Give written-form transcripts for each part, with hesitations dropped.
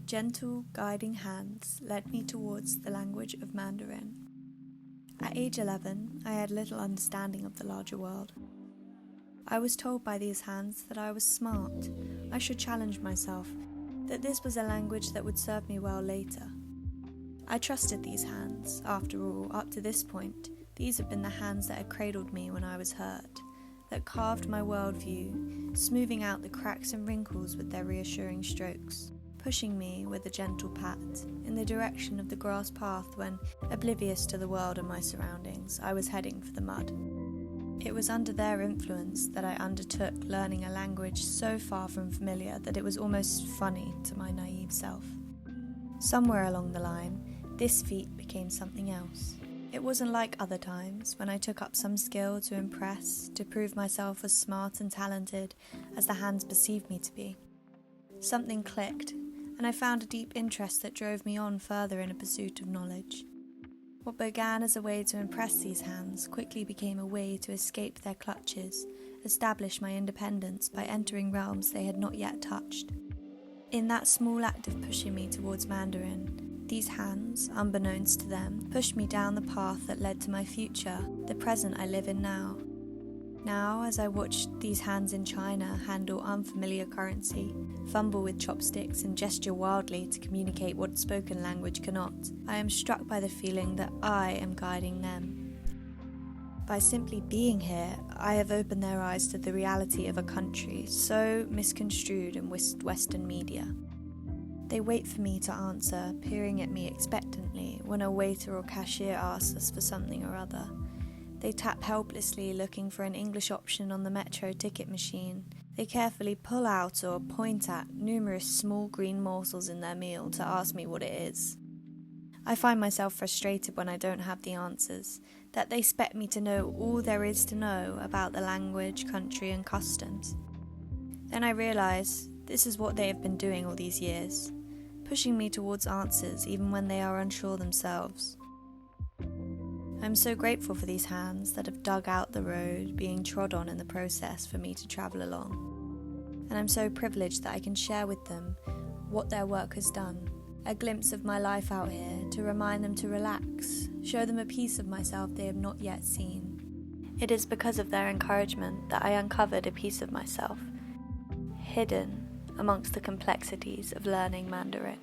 gentle, guiding hands led me towards the language of Mandarin. At age 11, I had little understanding of the larger world. I was told by these hands that I was smart, I should challenge myself, that this was a language that would serve me well later. I trusted these hands. After all, up to this point, these had been the hands that had cradled me when I was hurt, that carved my worldview, smoothing out the cracks and wrinkles with their reassuring strokes, pushing me with a gentle pat in the direction of the grass path when, oblivious to the world and my surroundings, I was heading for the mud. It was under their influence that I undertook learning a language so far from familiar that it was almost funny to my naive self. Somewhere along the line, this feat became something else. It wasn't like other times when I took up some skill to impress, to prove myself as smart and talented as the hands perceived me to be. Something clicked, and I found a deep interest that drove me on further in a pursuit of knowledge. What began as a way to impress these hands quickly became a way to escape their clutches, establish my independence by entering realms they had not yet touched. In that small act of pushing me towards Mandarin, these hands, unbeknownst to them, pushed me down the path that led to my future, the present I live in now. Now, as I watched these hands in China handle unfamiliar currency, fumble with chopsticks and gesture wildly to communicate what spoken language cannot, I am struck by the feeling that I am guiding them. By simply being here, I have opened their eyes to the reality of a country so misconstrued in Western media. They wait for me to answer, peering at me expectantly when a waiter or cashier asks us for something or other. They tap helplessly looking for an English option on the metro ticket machine. They carefully pull out or point at numerous small green morsels in their meal to ask me what it is. I find myself frustrated when I don't have the answers, that they expect me to know all there is to know about the language, country and customs. Then I realise this is what they have been doing all these years, pushing me towards answers even when they are unsure themselves. I'm so grateful for these hands that have dug out the road being trod on in the process for me to travel along. And I'm so privileged that I can share with them what their work has done, a glimpse of my life out here to remind them to relax, show them a piece of myself they have not yet seen. It is because of their encouragement that I uncovered a piece of myself, hidden amongst the complexities of learning Mandarin.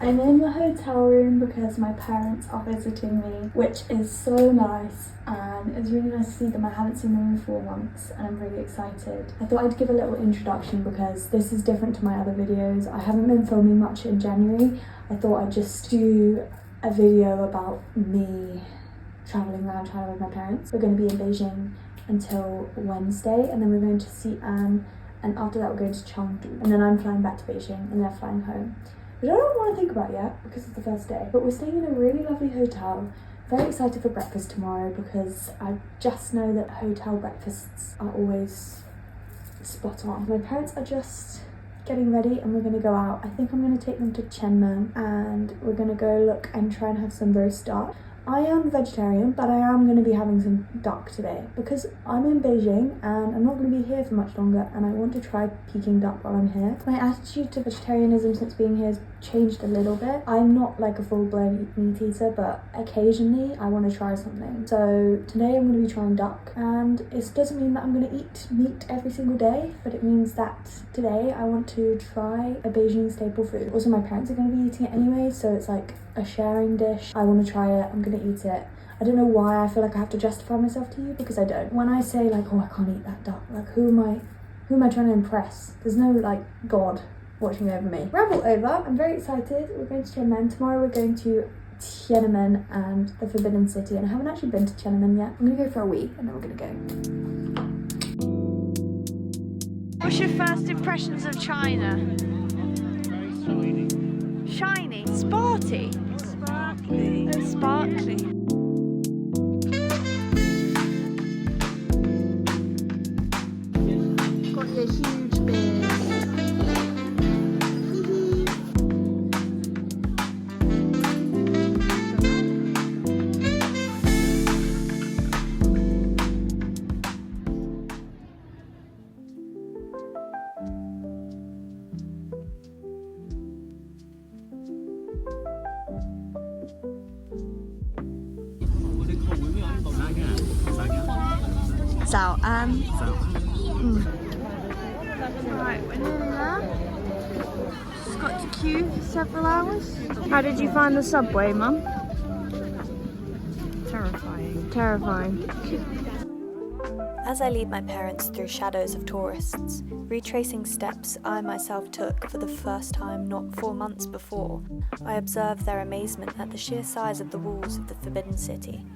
I'm in the hotel room because my parents are visiting me, which is so nice, and it's really nice to see them. I haven't seen them in 4 months and I'm really excited. I thought I'd give a little introduction because this is different to my other videos. I haven't been filming much in January. I thought I'd just do a video about me travelling around China with my parents. We're going to be in Beijing until Wednesday, and then we're going to Xi'an, and after that we're going to Chengdu, and then I'm flying back to Beijing and they're flying home, which I don't want to think about yet because it's the first day. But we're staying in a really lovely hotel. Very excited for breakfast tomorrow because I just know that hotel breakfasts are always spot on. My parents are just getting ready and we're going to go out. I think I'm going to take them to Qianmen and we're going to go look and try and have some roast duck. I am vegetarian, but I am going to be having some duck today because I'm in Beijing and I'm not going to be here for much longer and I want to try Peking duck while I'm here. My attitude to vegetarianism since being here has changed a little bit. I'm not like a full-blown meat eater, but occasionally I want to try something. So today I'm going to be trying duck, and it doesn't mean that I'm going to eat meat every single day, but it means that today I want to try a Beijing staple food. Also, my parents are going to be eating it anyway, so it's like a sharing dish. I want to try it, I'm going to eat it. I don't know why I feel like I have to justify myself to you, because I don't. When I say like, oh, I can't eat that duck, like who am I trying to impress? There's no like God watching over me. Ramble over, I'm very excited. We're going to Qianmen. Tomorrow we're going to Tiananmen and the Forbidden City, and I haven't actually been to Qianmen yet. I'm gonna go for a week and then we're gonna go. What's your first impressions of China? Shiny? Sporty? Sparkly. Oh, sparkly. Got your huge beard. 早安. Right, we're nearly there. Just got to queue for several hours. How did you find the subway, Mum? Terrifying. Terrifying. As I lead my parents through shadows of tourists, retracing steps I myself took for the first time not 4 months before, I observe their amazement at the sheer size of the walls of the Forbidden City.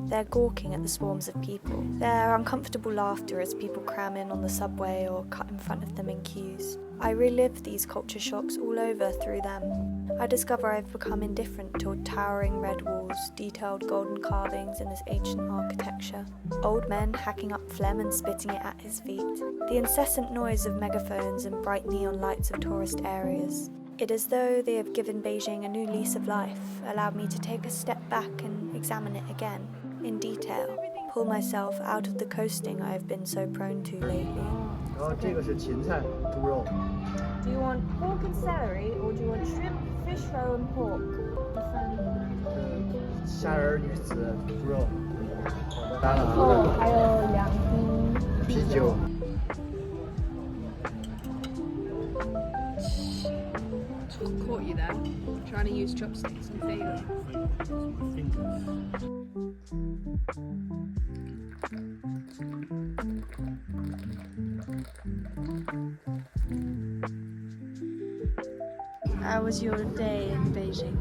They're gawking at the swarms of people, their uncomfortable laughter as people cram in on the subway or cut in front of them in queues. I relive these culture shocks all over through them. I discover I've become indifferent to towering red walls, detailed golden carvings in this ancient architecture, old men hacking up phlegm and spitting it at his feet, the incessant noise of megaphones and bright neon lights of tourist areas. It is as though they have given Beijing a new lease of life, allowed me to take a step back and examine it again, in detail, pull myself out of the coasting I have been so prone to lately. Do you want pork and celery, or do you want shrimp, fish roe, and pork? 虾仁鱼子猪肉，还有2瓶啤酒。Caught you there, trying to use chopsticks and failing. How was your day in Beijing?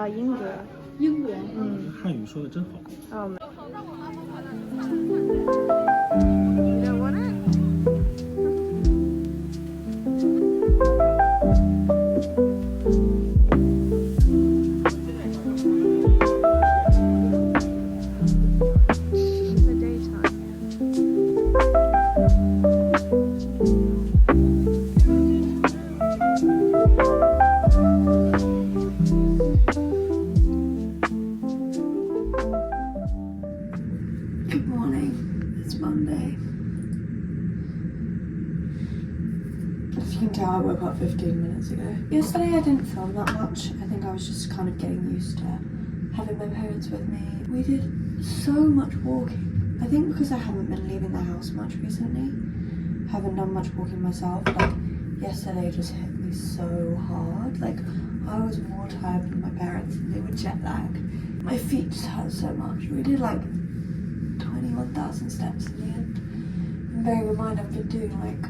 England. 英国。汉语说的真好。 You don't want it? Good morning, it's Monday. As you can tell, I woke up 15 minutes ago. Yesterday I didn't film that much. I think I was just kind of getting used to having my parents with me. We did so much walking. I think because I haven't been leaving the house much recently, haven't done much walking myself. Like yesterday just hit me so hard. Like I was more tired than my parents and they were jet lagged. My feet just hurt so much. We did like 21,000 steps in the end. And bearing in mind I've been doing like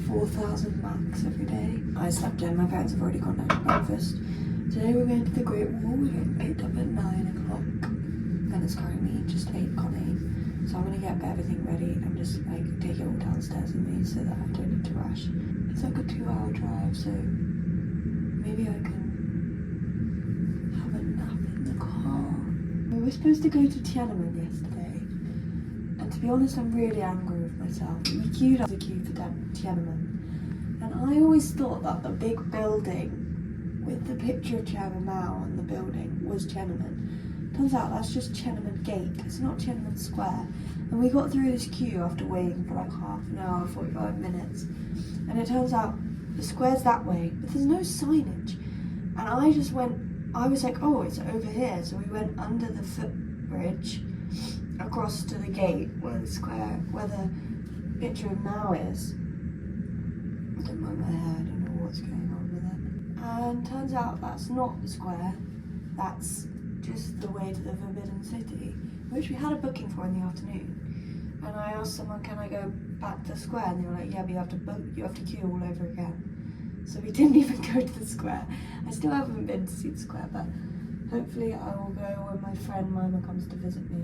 4,000 max every day. I slept in, my parents have already gone out to breakfast. Today we're going to the Great Wall, we're getting picked up at 9 o'clock. And it's currently just 8:08. So I'm gonna get everything ready and just like take it all downstairs with me so that I don't need to rush. It's like a 2-hour drive, so maybe I can have a nap in the car. We were supposed to go to Tiananmen yesterday, and to be honest I'm really angry with myself. We queued up the queue for Tiananmen, and I always thought that the big building with the picture of Chairman Mao on the building was Tiananmen. Turns out that's just Tiananmen Gate, it's not Tiananmen Square. And we got through this queue after waiting for like half an hour, 45 minutes. And it turns out the square's that way, but there's no signage. And I was like, oh, it's over here. So we went under the footbridge across to the gate where the picture of Mao is. I don't mind my hair, I don't know what's going on with it. And turns out that's not the square, that's just the way to the Forbidden City, which we had a booking for in the afternoon. And I asked someone, can I go back to the square? And they were like, yeah, but you have to queue all over again. So we didn't even go to the square. I still haven't been to see the square, but hopefully I will go when my friend Mima comes to visit me.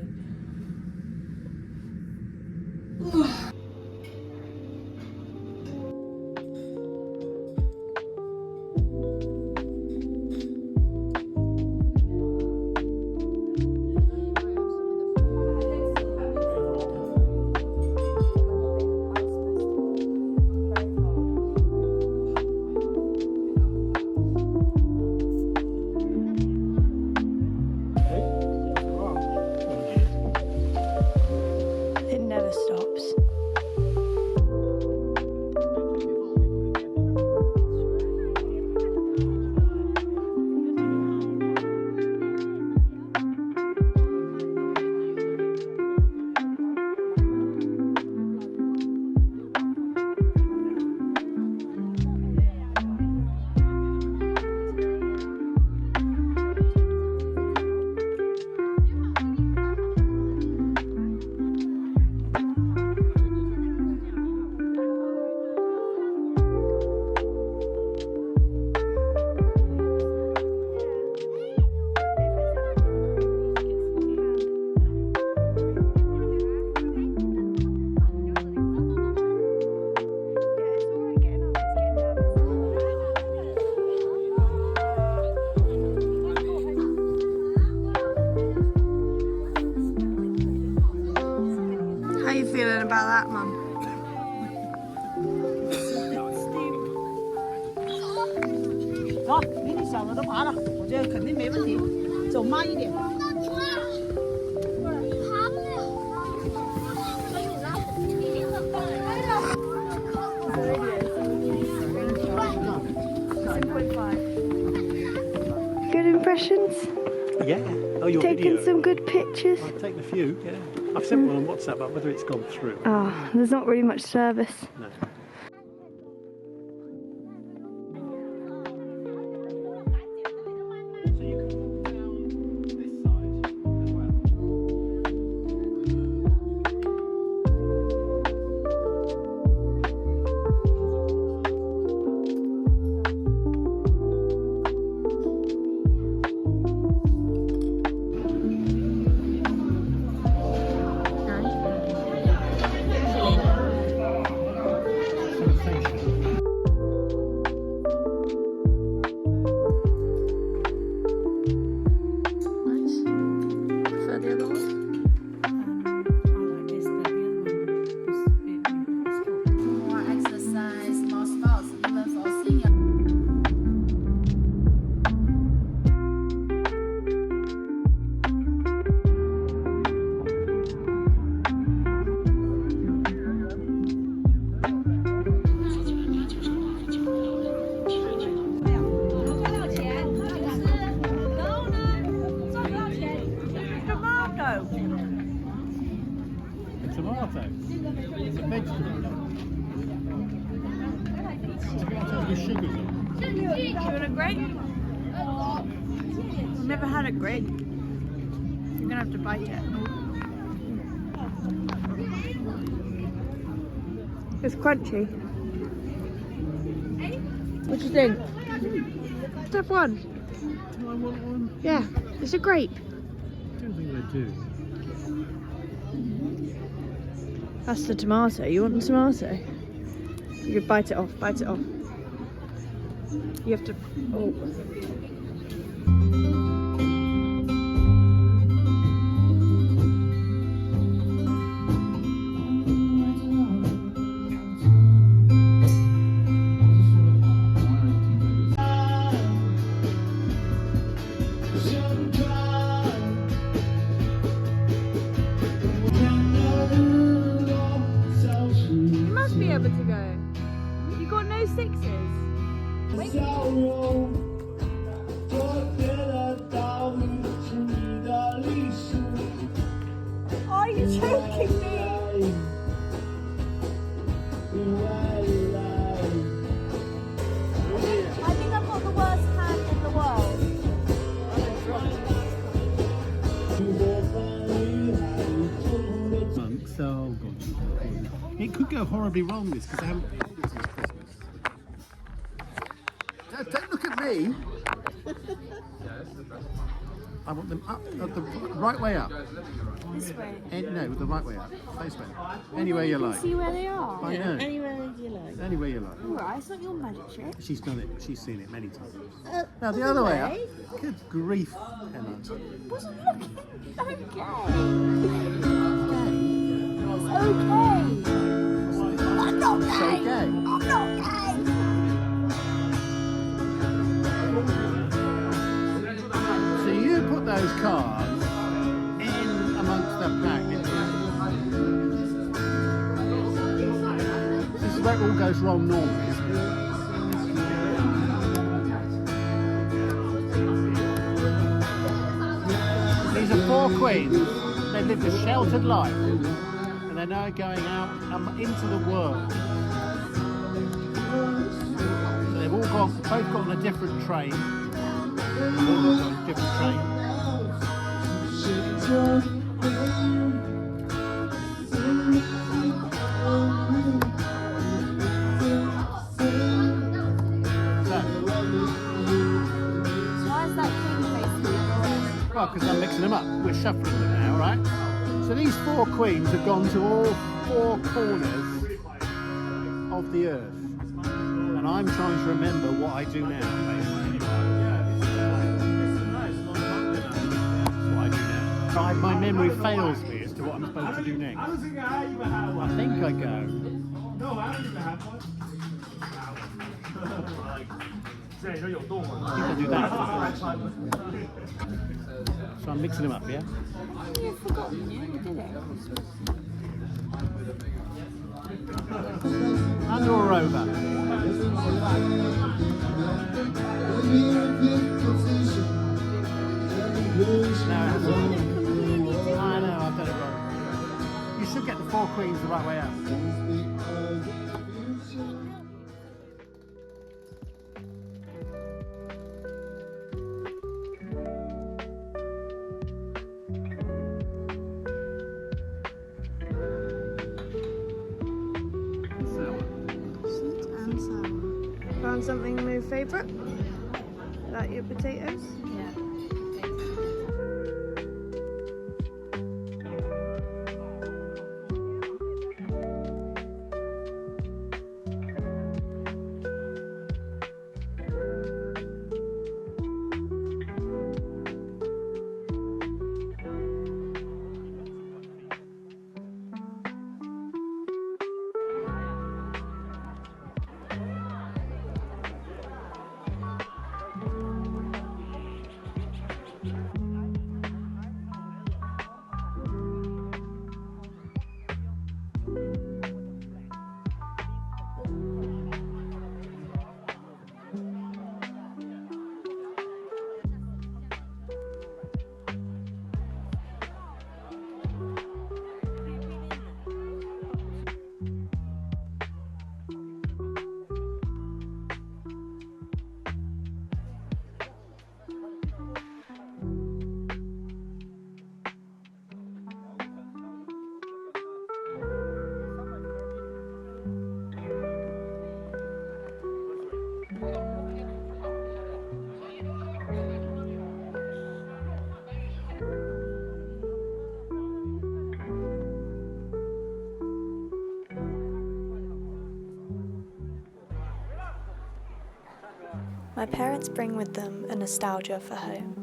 about that, Mum. 走，比你小的都爬了，我觉得肯定没问题，走慢一点。Good impressions? Yeah. Oh, your Taking video. some good pictures? I've taken a few, yeah. I've sent one on WhatsApp, but whether it's gone through. Oh, there's not really much service. No. So you can walk down this side as well. Tomato. It's a vegetable. Tomatoes with sugar on. Do you want a grape? I've never had a grape. You're gonna have to bite it. It's crunchy. What do you think? Let's have one. Do I want one? Yeah, it's a grape. I don't think they do. That's the tomato. You want the tomato? You could bite it off. Bite it off. You have to. Oh. You must be able to go. You got no sixes. Are you choking me? I think I've got the worst hand in the world. Monks, oh god. It could go horribly wrong, this, because I haven't played it since Christmas. Don't look at me! I want them up, the right way up. This way. No, the right way up. This way. Anywhere you like. See where they are? I know. Anywhere you like. Anywhere you like. Alright, it's not your magic trick. She's done it. She's seen it many times. Now the other way up. Good grief, Emma. Wasn't looking. Okay. It's okay. I'm not It's gay. okay. I'm not gay. So you put those cards in amongst the pack, didn't you? This is where it all goes wrong normally, isn't it? These are 4 queens. They lived a sheltered life, and they're now going out into the world. So they've all both got on a different train. All got on a different train. Why is that king facing the other way? Well, because I'm mixing them up. We're shuffling them now, right? So these 4 queens have gone to all 4 corners of the earth. And I'm trying to remember what I do now, basically. That's what I do now. My memory fails me as to what I'm supposed to do next. I think I go. No, I don't even have one. I think I do that. So I'm mixing them up, yeah? You've forgotten, yeah? You did it. Under or over? No, I know, I've done it wrong. You should get the 4 queens the right way out. Sweet and sour. Found something new favourite? Like your potatoes? Yeah. My parents bring with them a nostalgia for home.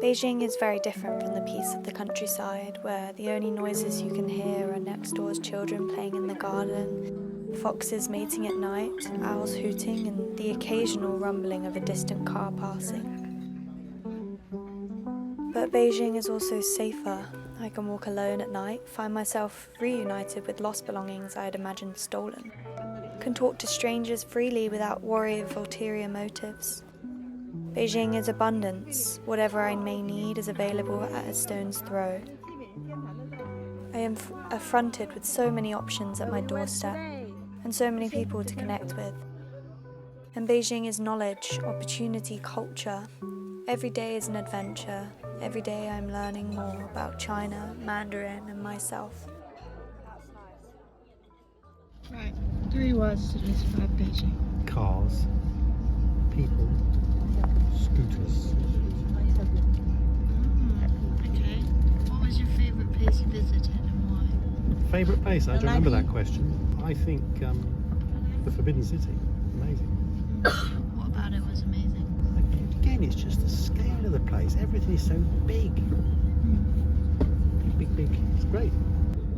Beijing is very different from the peace of the countryside, where the only noises you can hear are next door's children playing in the garden, foxes mating at night, owls hooting, and the occasional rumbling of a distant car passing. But Beijing is also safer. I can walk alone at night, find myself reunited with lost belongings I had imagined stolen, can talk to strangers freely without worry of ulterior motives. Beijing is abundance. Whatever I may need is available at a stone's throw. I am affronted with so many options at my doorstep and so many people to connect with. And Beijing is knowledge, opportunity, culture. Every day is an adventure. Every day I'm learning more about China, Mandarin, and myself. Right, 3 words to describe Beijing. Cars, people, scooters. Okay. What was your favourite place you visited and why? Favourite place? I don't remember that question. I think the Forbidden City. Amazing. What about it was amazing? Again, it's just the scale of the place. Everything is so big. Big, big. It's great.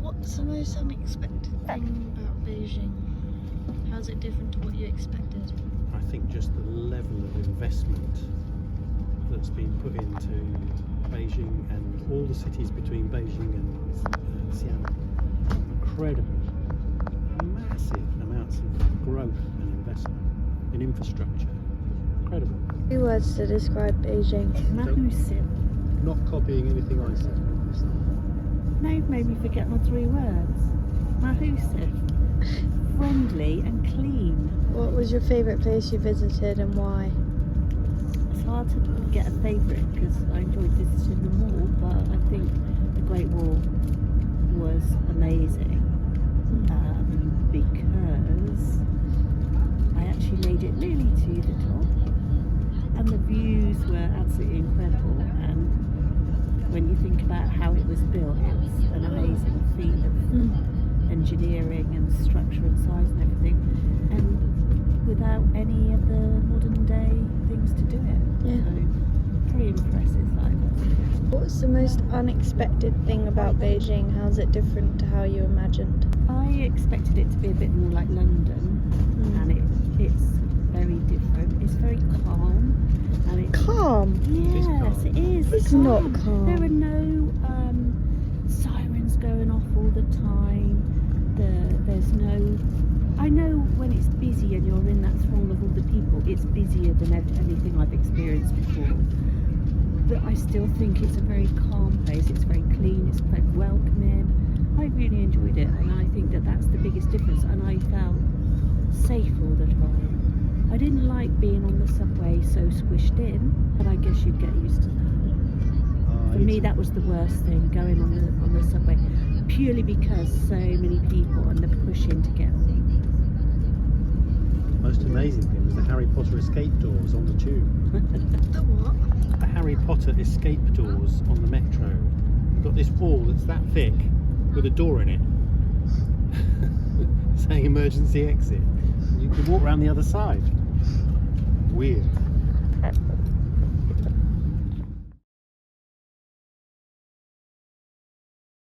What's the most unexpected thing about Beijing? How's it different to what you expected? I think just the level of investment that's been put into Beijing and all the cities between Beijing and Qianmen. Incredible. Massive amounts of growth and investment in infrastructure. Incredible. 3 words to describe Beijing. Massive. Not copying anything I said. Now you've made me forget my 3 words. Mahusive. Friendly and clean. What was your favourite place you visited and why? It's hard to get a favourite because I enjoyed visiting them all, but I think the Great Wall was amazing because I actually made it nearly to the top and the views were absolutely incredible, and when you think about how it was built, it's an amazing feat of engineering and structure and size and everything, and without any of the modern day things to do it. Yeah. So very impressive. What's the most unexpected thing about Beijing? How's it different to how you imagined? I expected it to be a bit more like London, and it's very different. It's very calm, and it's Calm? Yes, it is. It's not calm. There are no sirens going off all the time. There's no. I know when it's busy and you're in that throng of all the people, it's busier than anything I've experienced before. But I still think it's a very calm place. It's very clean. It's quite welcoming. I really enjoyed it, and I think that that's the biggest difference. And I felt safe all the time. I didn't like being on the subway so squished in, but I guess you'd get used to that. For me, that was the worst thing, going on the subway, purely because so many people and the pushing to get on. The most amazing thing was the Harry Potter escape doors on the tube. The what? The Harry Potter escape doors on the metro. You've got this wall that's that thick with a door in it saying emergency exit. You can walk around the other side. Weird.